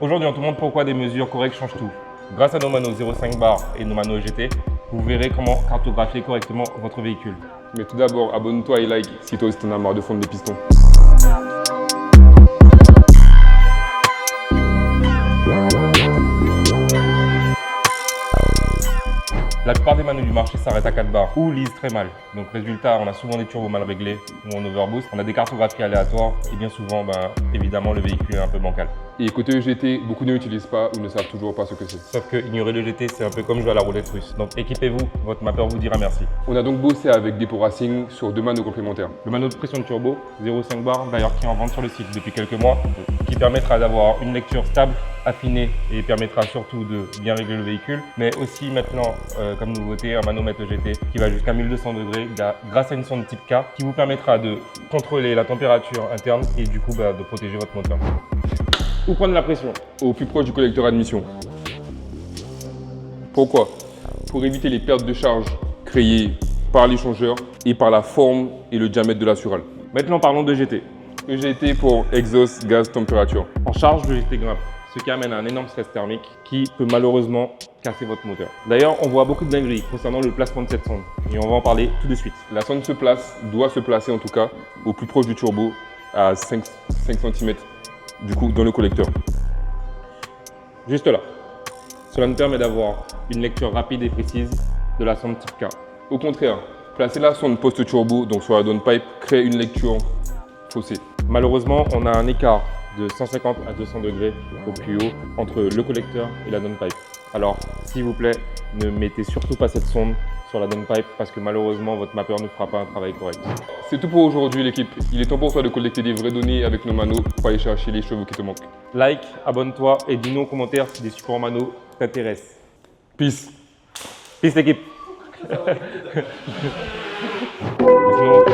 Aujourd'hui, on te montre pourquoi des mesures correctes changent tout. Grâce à nos manos 0,5 bar et nos manos EGT, vous verrez comment cartographier correctement votre véhicule. Mais tout d'abord, abonne-toi et like si toi aussi t'en as marre de fondre les pistons. La plupart des manos du marché s'arrêtent à 4 bars ou lisent très mal. Donc résultat, on a souvent des turbos mal réglés ou en overboost. On a des cartographies aléatoires et bien souvent, évidemment, le véhicule est un peu bancal. Et côté EGT, beaucoup ne l'utilisent pas ou ne savent toujours pas ce que c'est. Sauf que ignorer le GT, c'est un peu comme jouer à la roulette russe. Donc équipez-vous, votre mapper vous dira merci. On a donc bossé avec Depot Racing sur 2 manos complémentaires. Le mano de pression de turbo, 0,5 bar, d'ailleurs qui est en vente sur le site depuis quelques mois, qui permettra d'avoir une lecture stable, affinée et permettra surtout de bien régler le véhicule. Mais aussi maintenant, comme nouveauté, un manomètre EGT qui va jusqu'à 1200 degrés grâce à une sonde type K qui vous permettra de contrôler la température interne et du coup de protéger votre moteur. Où prendre la pression? Au plus proche du collecteur admission. Pourquoi? Pour éviter les pertes de charge créées par l'échangeur et par la forme et le diamètre de la surale. Maintenant parlons de GT. EGT pour exhaust gaz température. En charge, le GT grimpe, ce qui amène à un énorme stress thermique qui peut malheureusement casser votre moteur. D'ailleurs, on voit beaucoup de dingueries concernant le placement de cette sonde et on va en parler tout de suite. La sonde doit se placer en tout cas au plus proche du turbo à 5 cm du coup dans le collecteur. Juste là. Cela nous permet d'avoir une lecture rapide et précise de la sonde type K. Au contraire, placer la sonde post-turbo, donc sur la downpipe, crée une lecture faussée. Malheureusement, on a un écart de 150 à 200 degrés au plus haut entre le collecteur et la downpipe. Alors, s'il vous plaît, ne mettez surtout pas cette sonde sur la downpipe parce que malheureusement, votre mapper ne fera pas un travail correct. C'est tout pour aujourd'hui l'équipe. Il est temps pour toi de collecter des vraies données avec nos manos pour aller chercher les chevaux qui te manquent. Like, abonne-toi et dis-nous en commentaire si des supports manos t'intéressent. Peace. Peace l'équipe. Sinon,